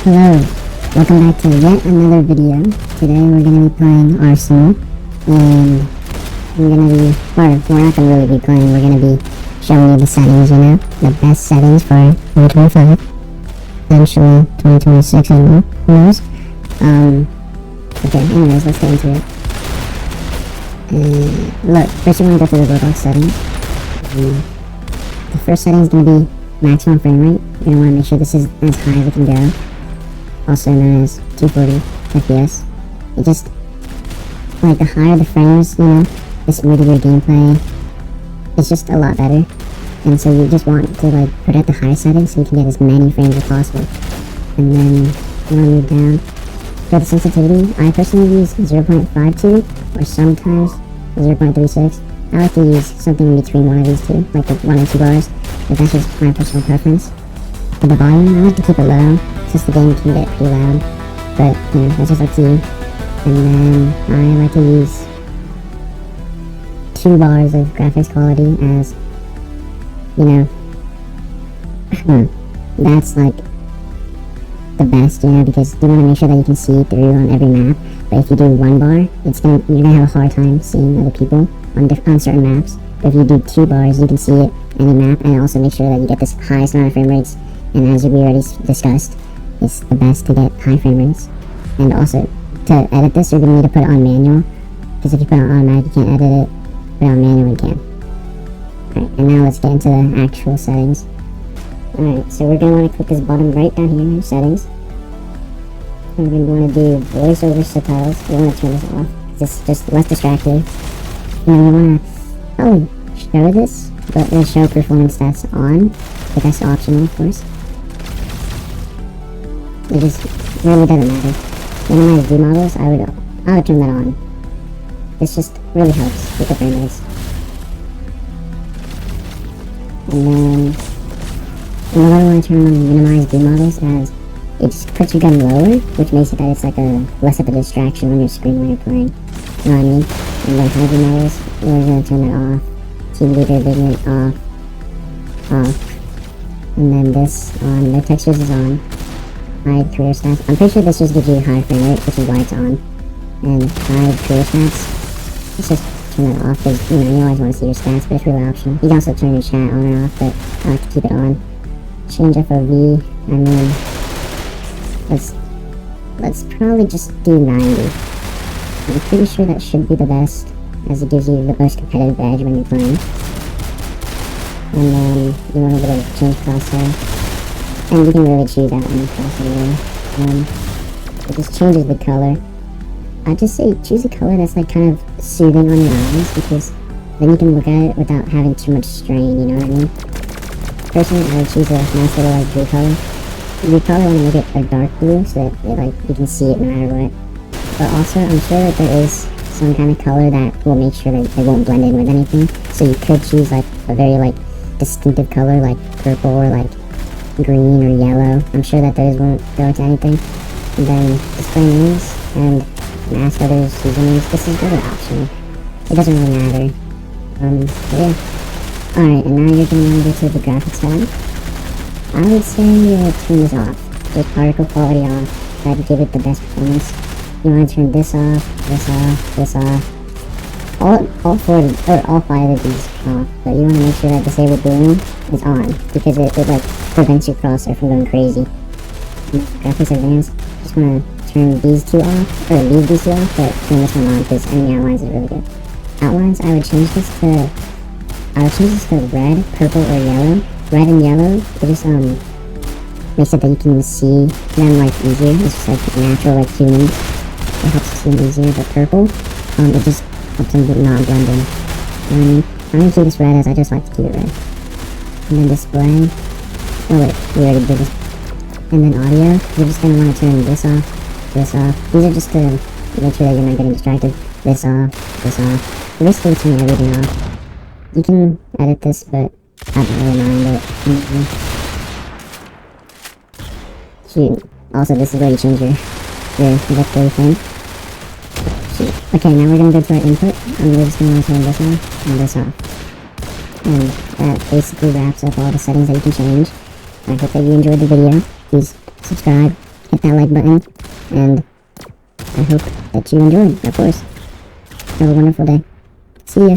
Hello, welcome back to yet another video. Today we're going to be playing Arsenal, and we're not going to really be playing, we're going to be showing you the settings, the best settings for 2025, eventually 2026 as well, who knows. Okay, anyways, let's get into it. Look, first you want to go through the roblox settings. The first setting is going to be maximum frame rate. You're going to want to make sure this is as high as it can go, also known as 240 FPS. It just, like, the higher the frames, the smoother your gameplay. It's just a lot better. And so you just want to, like, put it at the high setting so you can get as many frames as possible. And then you want to move down. For the sensitivity, I personally use 0.52 or sometimes 0.36. I like to use something in between one of these two, like the 1 and 2 bars, but that's just my personal preference. For the volume, I like to keep it low, since the game can get pretty loud, but, that's just up to you. And then I like to use 2 bars of graphics quality as, that's like the best, because you want to make sure that you can see through on every map. But if you do 1 bar, you're gonna have a hard time seeing other people on certain maps. But if you do 2 bars, you can see it any map, and also make sure that you get this highest amount of frame rates. And as we already discussed, it's the best to get high frame rates. And also, to edit this, you're gonna need to put it on manual, because if you put it on automatic, you can't edit it. Put it on manual, you can. Alright, and now let's get into the actual settings. Alright, so we're gonna want to click this bottom right down here, settings. And we're gonna want to do voice over subtitles. We want to turn this off, because it's just less distracting. And we want to probably show this, but we'll show performance stats on, but that's optional, of course. It just really doesn't matter. Minimize view models, I would turn that on. This just really helps with the frame rates. And then you want to turn on minimize view models, as it just puts your gun lower, which makes it that it's like less of a distraction on your screen when you're playing. You know what I mean? And then hide view models, we're going to turn that off. Team leader vignette off. And then this on, no textures is on. Hide career stats. I'm pretty sure this just gives you high frame rate, which is why it's on. And hide career stats, let's just turn that off, because you always want to see your stats, but it's really optional. You can also turn your chat on or off, but I like to keep it on. Change FOV, let's probably just do 90. I'm pretty sure that should be the best, as it gives you the most competitive edge when you're playing. And then you want to go to change crosshair. And you can really choose that one crosshair. It just changes the color. I'd just say choose a color that's like kind of soothing on your eyes, because then you can look at it without having too much strain, you know what I mean? Personally, I would choose a nice little like blue color. You probably want to make it a dark blue so that you can see it no matter what. But also, I'm sure that there is some kind of color that will make sure that it won't blend in with anything. So you could choose like a very distinctive color, like purple or like green or yellow. I'm sure that those won't go to anything. And then display names and ask others usernames. This is really optional. It doesn't really matter. But yeah. Alright, and now you're going to want to go to the graphics tab. I would say turn this off. Get particle quality off. Try to give it the best performance. You want to turn this off, this off, this off. All 5 of these off. But you want to make sure that disable boolean is on, because it prevents your crosshair from going crazy. Graphics advanced. Just want to turn these 2 off, or leave these 2 off, but turn this one on, because enemy outlines is really good. Outlines, I would change this to red, purple, or yellow. Red and yellow, it just makes it that you can see them easier. It's just natural human. It helps you see them easier. But purple, it just helps them not blend in. You know what I mean? I'm gonna keep this red, as I just like to keep it red. And then display. Oh wait, we already did this. And then audio, you're just gonna want to turn this off, this off. These are just to make sure that you're not getting distracted. This off, this off. You're basically turning everything off. You can edit this, but I don't really mind it. Shoot. Also, this is where you change your vector thing. Shoot. Okay, now we're gonna go to our input, and we're just gonna want to turn this on and this off. And that basically wraps up all the settings that you can change. I hope that you enjoyed the video. Please subscribe, hit that like button, and I hope that you enjoyed, of course. Have a wonderful day. See ya.